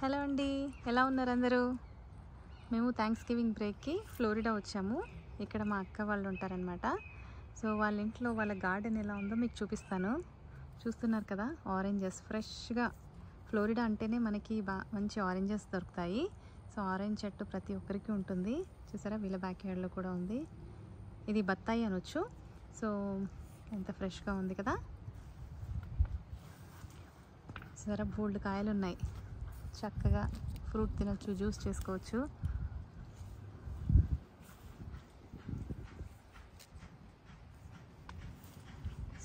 Hello అండి, ఎలా ఉన్నారు అందరూ? మేము థ్యాంక్స్ గివింగ్ బ్రేక్కి ఫ్లోరిడా వచ్చాము. ఇక్కడ మా అక్క వాళ్ళు ఉంటారనమాట. సో వాళ్ళ ఇంట్లో వాళ్ళ గార్డెన్ ఎలా ఉందో మీకు చూపిస్తాను. చూస్తున్నారు కదా, ఆరెంజెస్ ఫ్రెష్గా. ఫ్లోరిడా అంటేనే మనకి మంచి ఆరెంజెస్ దొరుకుతాయి. సో ఆరెంజ్ చెట్టు ప్రతి ఒక్కరికి ఉంటుంది. చూసారా, వీళ్ళ బ్యాక్ యార్డ్లో కూడా ఉంది. ఇది బత్తాయి అనొచ్చు. సో ఎంత ఫ్రెష్గా ఉంది కదా. చూసారా, బోల్డ్ కాయలు ఉన్నాయి. చక్కగా ఫ్రూట్ తినొచ్చు, జ్యూస్ చేసుకోవచ్చు.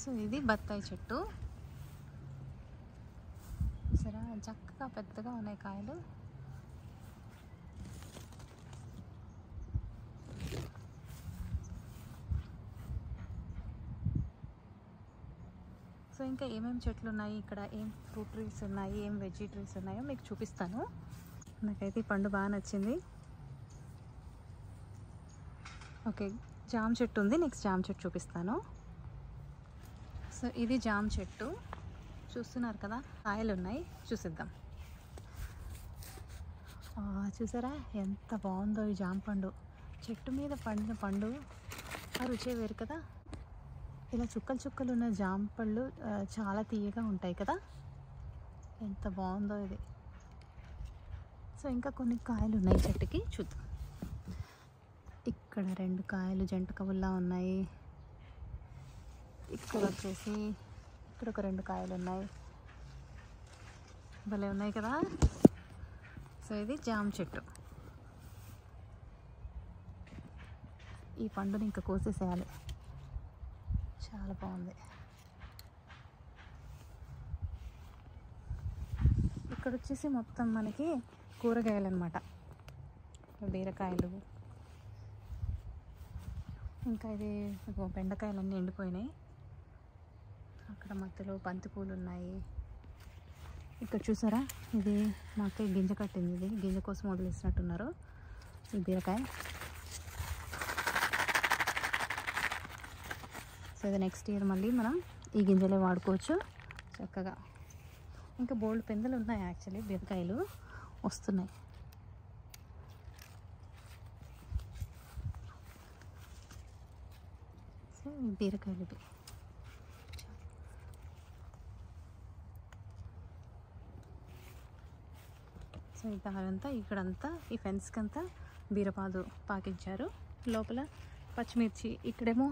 సో ఇది బత్తాయి చెట్టు. చూసారా, చక్కగా పెద్దగా ఉన్నాయి కాయలు. సో ఇంకా ఏమేమి చెట్లు ఉన్నాయి ఇక్కడ, ఏం ఫ్రూట్ ట్రీస్ ఉన్నాయి, ఏం వెజీ ట్రీస్ ఉన్నాయో మీకు చూపిస్తాను. నాకైతే ఈ పండు బాగా నచ్చింది. ఓకే, జామ చెట్టు ఉంది. నెక్స్ట్ జామ చెట్టు చూపిస్తాను. సో ఇది జామ చెట్టు. చూస్తున్నారు కదా, కాయలు ఉన్నాయి. చూసిద్దాం. చూసారా ఎంత బాగుందో ఈ జామ పండు. చెట్టు మీద పండిన పండు ఆ రుచే వేరు కదా. ఇలా చుక్కలు చుక్కలు ఉన్న జామ పళ్ళు చాలా తీయగా ఉంటాయి కదా. ఎంత బాగుందో ఇది. సో ఇంకా కొన్ని కాయలు ఉన్నాయి చెట్టుకి, చూద్దాం. ఇక్కడ 2 కాయలు జంట కవుల్లా ఉన్నాయి. ఇక్కడ వచ్చేసి ఇక్కడ ఒక 2 కాయలు ఉన్నాయి. భలే ఉన్నాయి కదా. సో ఇది జామ చెట్టు. ఈ పండుని ఇంకా కోసేసేయాలి. చాలా బాగుంది. ఇక్కడ వచ్చేసి మొత్తం మనకి కూరగాయలు అన్నమాట. బీరకాయలు, ఇంకా ఇది బెండకాయలు అన్నీ ఎండిపోయినాయి. అక్కడ మధ్యలో బంతిపూలు ఉన్నాయి. ఇక్కడ చూసారా, ఇది మా అక్క గింజ కట్టింది. ఇది గింజ కోసం వదిలేసినట్టున్నారు ఈ బీరకాయ. సో ఇది నెక్స్ట్ ఇయర్ మళ్ళీ మనం ఈ గింజలే వాడుకోవచ్చు చక్కగా. ఇంకా బోల్డ్ పెందలు ఉన్నాయి. యాక్చువల్లీ బీరకాయలు వస్తున్నాయి. సో బీరకాయలు ఇవి. సో ఇదంతా ఇక్కడంతా ఈ ఫెన్స్కి అంతా బీరపాదు పాకించారు. లోపల పచ్చిమిర్చి. ఇక్కడేమో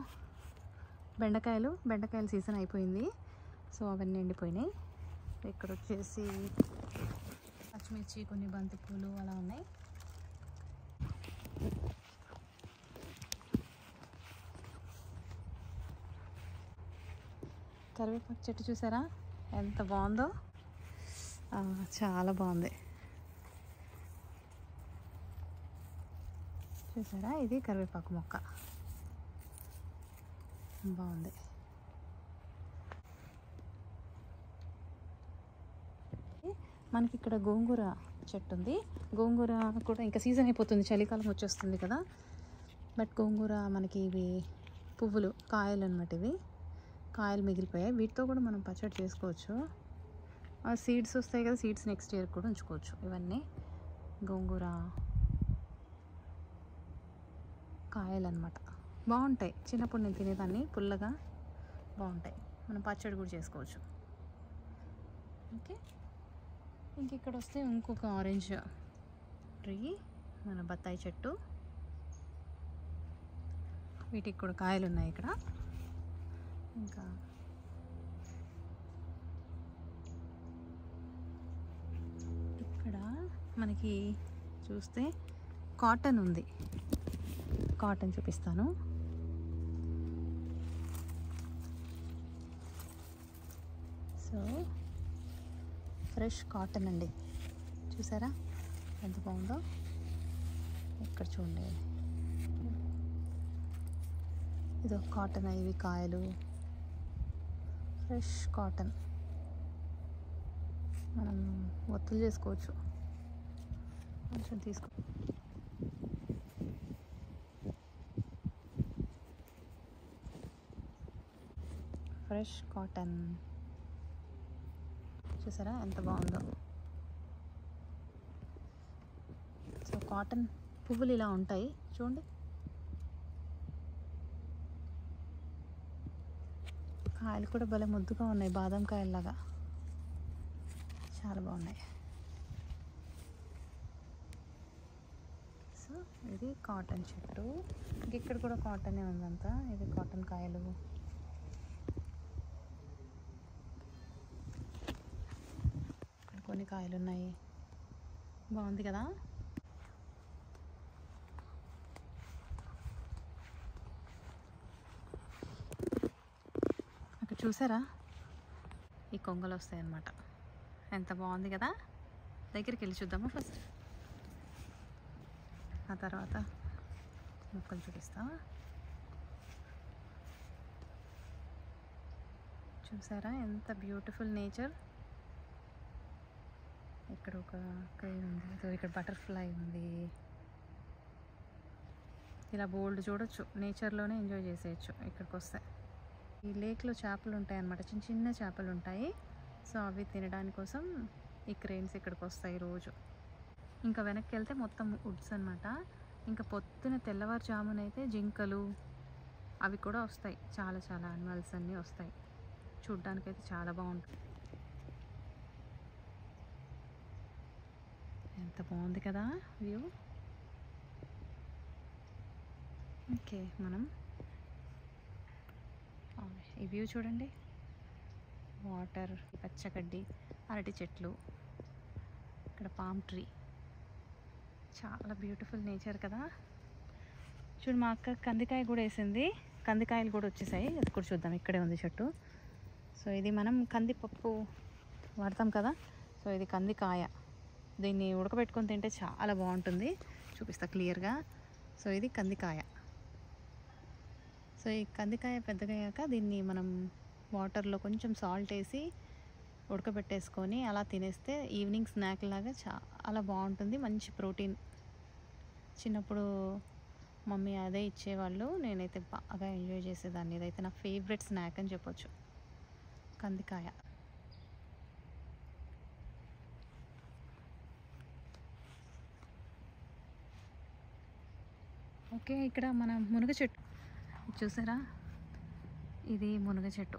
బెండకాయలు సీజన్ అయిపోయింది. సో అవన్నీ ఎండిపోయినాయి. ఇక్కడ వచ్చేసి పచ్చిమిర్చి, కొన్ని బంతిపూలు అలా ఉన్నాయి. కరివేపాకు చెట్టు చూసారా ఎంత బాగుందో. చాలా బాగుంది. చూసారా, ఇది కరివేపాకు మొక్క బాగుంది. మనకి ఇక్కడ గోంగూర చెట్టు ఉంది. గోంగూర కూడా ఇంకా సీజన్ అయిపోతుంది, చలికాలం వచ్చేస్తుంది కదా. బట్ గోంగూర మనకి ఇవి పువ్వులు, కాయలు అన్నమాట. ఇవి కాయలు మిగిలిపోయాయి. వీటితో కూడా మనం పచ్చడి చేసుకోవచ్చు. సీడ్స్ వస్తాయి కదా, సీడ్స్ నెక్స్ట్ ఇయర్ కూడా ఉంచుకోవచ్చు. ఇవన్నీ గోంగూర కాయలు అన్నమాట. బాగుంటాయి. చిన్నప్పుడు నేను తినేదాన్ని, పుల్లగా బాగుంటాయి. మనం పచ్చడి కూడా చేసుకోవచ్చు. ఓకే, ఇంక ఇక్కడ వస్తే ఇంకొక ఆరెంజ్ ట్రీ, మన బత్తాయి చెట్టు. వీటికి కూడా కాయలు ఉన్నాయి ఇక్కడ. ఇంకా ఇక్కడ మనకి చూస్తే కాటన్ ఉంది. కాటన్ చూపిస్తాను. సో ఫ్రెష్ కాటన్ అండి. చూసారా ఎంత బాగుందో. ఇక్కడ చూడండి, ఇది ఒక కాటన్. ఇవి కాయలు ఫ్రెష్ కాటన్. మనం ఒత్తులు చేసుకోవచ్చు. కొంచెం తీసుకో. ఫ్రెష్ కాటన్ చూసారా ఎంత బాగుందో. కాటన్ పువ్వులు ఇలా ఉంటాయి చూడండి. కాయలు కూడా భలే ముద్దుగా ఉన్నాయి, బాదం కాయల్లాగా చాలా బాగున్నాయి. సో ఇది కాటన్ చెట్టు. ఇక్కడ కూడా కాటనే ఉందంతా. ఇది కాటన్ కాయలు. ఇక్కడ కొన్ని కాయలు ఉన్నాయి. బాగుంది కదా. అక్కడ చూసారా, ఈ కొంగలు వస్తాయి అన్నమాట. ఎంత బాగుంది కదా. దగ్గరికి వెళ్ళి చూద్దామా ఫస్ట్, ఆ తర్వాత మొక్కలు చూపిస్తా. చూసారా ఎంత బ్యూటిఫుల్ నేచర్. ఇక్కడ ఒక క్రెయిన్ ఉంది, ఇక్కడ బటర్ఫ్లై ఉంది. ఇలా బోల్డ్ చూడొచ్చు, నేచర్లోనే ఎంజాయ్ చేసేయచ్చు ఇక్కడికి వస్తే. ఈ లేక్లో చేపలు ఉంటాయి అన్నమాట, చిన్న చిన్న చేపలు ఉంటాయి. సో అవి తినడానికి కోసం ఈ క్రెయిన్స్ ఇక్కడికి వస్తాయి రోజు. ఇంకా వెనక్కి వెళ్తే మొత్తం వుడ్స్ అనమాట. ఇంకా పొద్దున తెల్లవారుజామునైతే జింకలు అవి కూడా వస్తాయి. చాలా చాలా యానిమల్స్ అన్నీ వస్తాయి. చూడ్డానికైతే చాలా బాగుంటుంది. ఎంత బాగుంది కదా వ్యూ. ఓకే, మనం ఈ వ్యూ చూడండి. వాటర్, పచ్చగడ్డి, అరటి చెట్లు, ఇక్కడ పామ్ ట్రీ. చాలా బ్యూటిఫుల్ నేచర్ కదా. చూడు, మా అక్క కందికాయ కూడా వేసింది. కందికాయలు కూడా వచ్చేసాయి. అది కూడా చూద్దాం. ఇక్కడే ఉంది చెట్టు. సో ఇది మనం కందిపప్పు వాడతాం కదా, సో ఇది కందికాయ. దీన్ని ఉడకబెట్టుకొని తింటే చాలా బాగుంటుంది. చూపిస్తా క్లియర్గా. సో ఇది కందికాయ. సో ఈ కందికాయ పెద్దగా అయ్యాక దీన్ని మనం వాటర్లో కొంచెం సాల్ట్ వేసి ఉడకబెట్టేసుకొని అలా తినేస్తే ఈవినింగ్ స్నాక్ లాగా చాలా బాగుంటుంది. మంచి ప్రోటీన్. చిన్నప్పుడు మమ్మీ అదే ఇచ్చేవాళ్ళు. నేనైతే బాగా ఎంజాయ్ చేసేదాన్ని. ఇదైతే నా ఫేవరెట్ స్నాక్ అని చెప్పొచ్చు, కందికాయ. ఓకే, ఇక్కడ మన మునగ చెట్టు చూసారా. ఇది మునగ చెట్టు.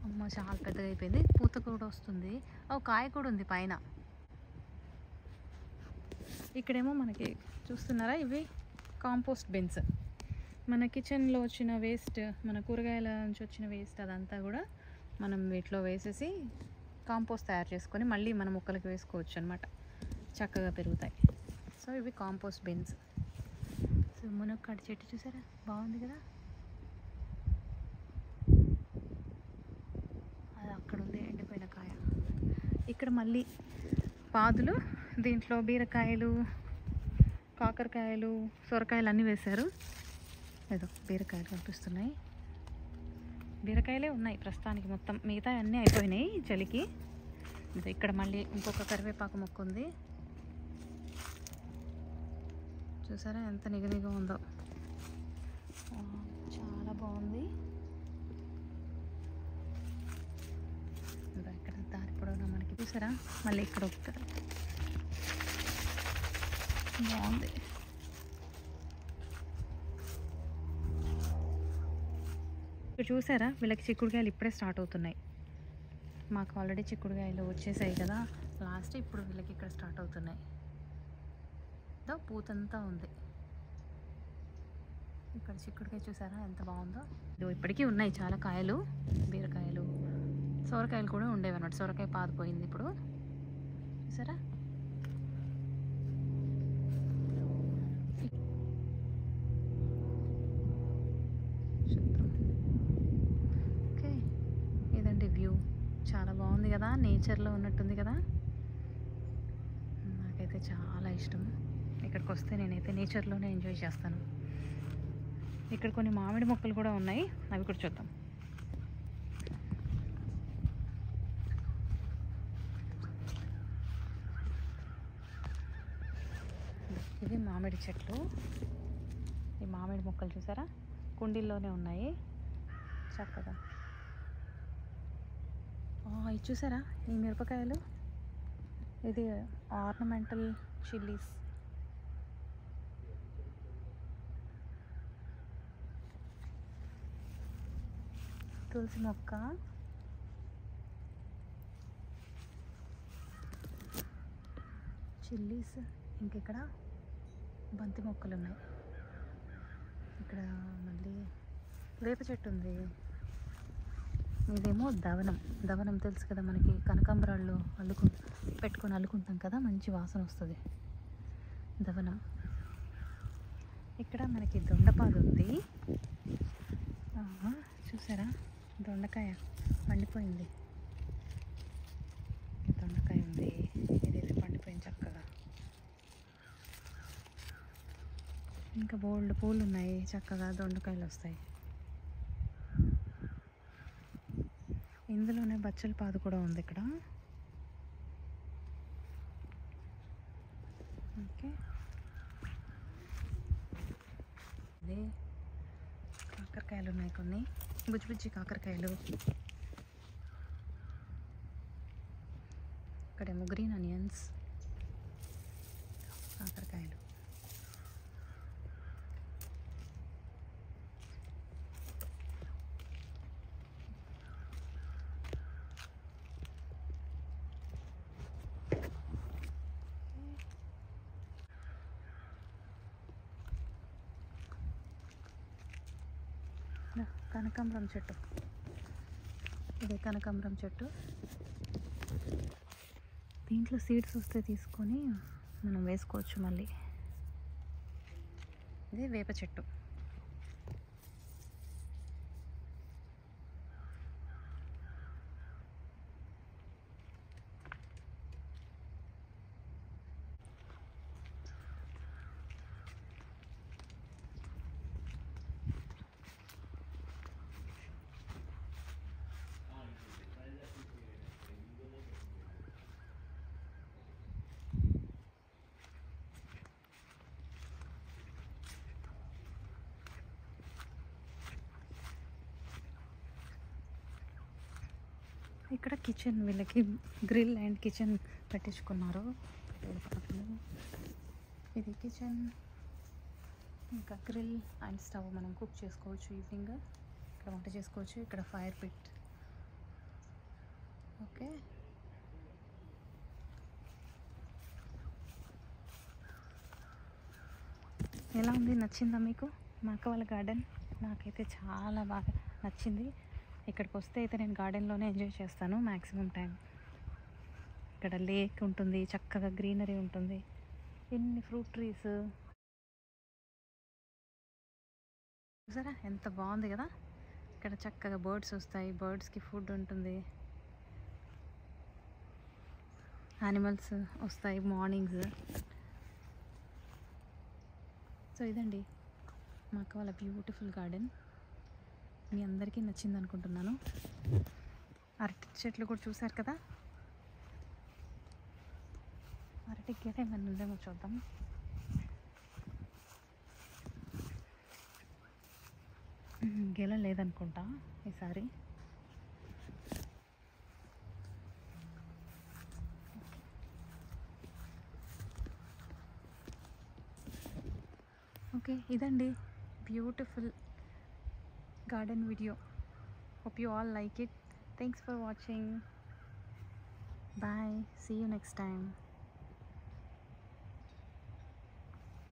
అమ్మ చాలా పెద్దగా అయిపోయింది. పూత కూడా వస్తుంది. కాయ కూడా ఉంది పైన. ఇక్కడేమో మనకి చూస్తున్నారా, ఇవి కాంపోస్ట్ బిన్స్. మన కిచెన్లో వచ్చిన వేస్ట్, మన కూరగాయల నుంచి వచ్చిన వేస్ట్ అదంతా కూడా మనం వీటిలో వేసేసి కాంపోస్ట్ తయారు చేసుకొని మళ్ళీ మన మొక్కలకి వేసుకోవచ్చు అనమాట. చక్కగా పెరుగుతాయి. సో ఇవి కాంపోస్ట్ బిన్స్. సో మునక్కాడ చెట్టు చూసారా, బాగుంది కదా. అది అక్కడ ఉంది ఎండిపోయిన కాయ. ఇక్కడ మళ్ళీ పాదులు, దీంట్లో బీరకాయలు, కాకరకాయలు, సొరకాయలు అన్నీ వేశారు. ఏదో బీరకాయలు కనిపిస్తున్నాయి. బీరకాయలే ఉన్నాయి ప్రస్తుతానికి. మొత్తం మిగతా అన్నీ అయిపోయినాయి చలికి. ఇక్కడ మళ్ళీ ఇంకొక కరివేపాకు మొక్క ఉంది. చూసారా ఎంత నిగనిగా ఉందో. చాలా బాగుంది. ఇక్కడ దారి పొడవునా మనకి చూసారా. మళ్ళీ ఇక్కడ ఒక బాగుంది. ఇక్కడ చూసారా, వీళ్ళకి చిక్కుడుకాయలు ఇప్పుడే స్టార్ట్ అవుతున్నాయి. మాకు ఆల్రెడీ చిక్కుడుకాయలు వచ్చేసాయి కదా లాస్ట్. ఇప్పుడు వీళ్ళకి ఇక్కడ స్టార్ట్ అవుతున్నాయి. పూతంతా ఉంది. ఇక్కడ చిక్కుడుకాయ చూసారా ఎంత బాగుందో. ఇప్పటికీ ఉన్నాయి చాలా కాయలు. బీరకాయలు, సొరకాయలు కూడా ఉండేవి అన్నమాట. సొరకాయ పాదిపోయింది ఇప్పుడు. చూసారా. ఓకే, ఇదండి వ్యూ. చాలా బాగుంది కదా, నేచర్లో ఉన్నట్టుంది కదా. నాకైతే చాలా ఇష్టం. ఇక్కడికి వస్తే నేనైతే నేచర్లోనే ఎంజాయ్ చేస్తాను. ఇక్కడ కొన్ని మామిడి మొక్కలు కూడా ఉన్నాయి, అవి కూడా చూద్దాం. ఇవి మామిడి చెట్లు. ఈ మామిడి మొక్కలు చూసారా, కుండీల్లోనే ఉన్నాయి చక్కగా. ఇది చూసారా, ఈ మిరపకాయలు. ఇది ఆర్నమెంటల్ చిల్లీస్. తులసి మొక్క, చిల్లీస్, ఇంకెక్కడ బంతి మొక్కలు ఉన్నాయి. ఇక్కడ మళ్ళీ వేప చెట్టు ఉంది. ఇదేమో దవనం తెలుసు కదా మనకి, కనకాంబరాల్లో పెట్టుకొని అల్లుకుంటాం కదా, మంచి వాసన వస్తుంది దవనం. ఇక్కడ మనకి దొండపాదు ఉంది. చూసారా, దొండకాయ పండిపోయింది. దొండకాయ ఉంది, ఇదైతే పండిపోయింది చక్కగా. ఇంకా బోల్డ్ పూలు ఉన్నాయి, చక్కగా దొండకాయలు వస్తాయి. ఇందులోనే బచ్చల పాదు కూడా ఉంది ఇక్కడ. ఓకే, అదే కాకరకాయలు ఉన్నాయి, కొన్ని బుజ్జి బుజ్జి కాకరకాయలు. ఇక్కడేమో గ్రీన్ ఆనియన్స్, కాకరకాయలు. కనకాంబరం చెట్టు, ఇదే కనకాంబరం చెట్టు. దీంట్లో సీడ్స్ వస్తే తీసుకొని మనం వేసుకోవచ్చు మళ్ళీ. ఇదే వేప చెట్టు. ఇక్కడ కిచెన్, వీళ్ళకి గ్రిల్ అండ్ కిచెన్ పెట్టించుకున్నారు. ఇది కిచెన్, ఇంకా గ్రిల్ అండ్ స్టవ్, మనం కుక్ చేసుకోవచ్చు. ఈవినింగ్ ఇక్కడ వంట చేసుకోవచ్చు. ఇక్కడ ఫైర్ పిట్. ఓకే, ఎలా ఉంది, నచ్చిందా మీకు మా అక్క వాళ్ళ గార్డెన్? నాకైతే చాలా బాగా నచ్చింది. ఇక్కడికి వస్తే అయితే నేను గార్డెన్లోనే ఎంజాయ్ చేస్తాను మ్యాక్సిమం టైం. ఇక్కడ లేక్ ఉంటుంది, చక్కగా గ్రీనరీ ఉంటుంది, ఎన్ని ఫ్రూట్ ట్రీస్. చూసారా ఎంత బాగుంది కదా. ఇక్కడ చక్కగా బర్డ్స్ వస్తాయి, బర్డ్స్కి ఫుడ్ ఉంటుంది, యానిమల్స్ వస్తాయి మార్నింగ్స్. సో ఇదండి మా అక్క వాళ్ళ బ్యూటిఫుల్ గార్డెన్. మీ అందరికీ నచ్చింది అనుకుంటున్నాను. అరటి చెట్లు కూడా చూసారు కదా. అరటి గెల ఏమైనా ఉందేమో చూద్దాం. గెల లేదనుకుంటా ఈసారి. ఓకే, ఇదండి beautiful garden video. Hope you all like it. Thanks for watching. Bye, see you next time.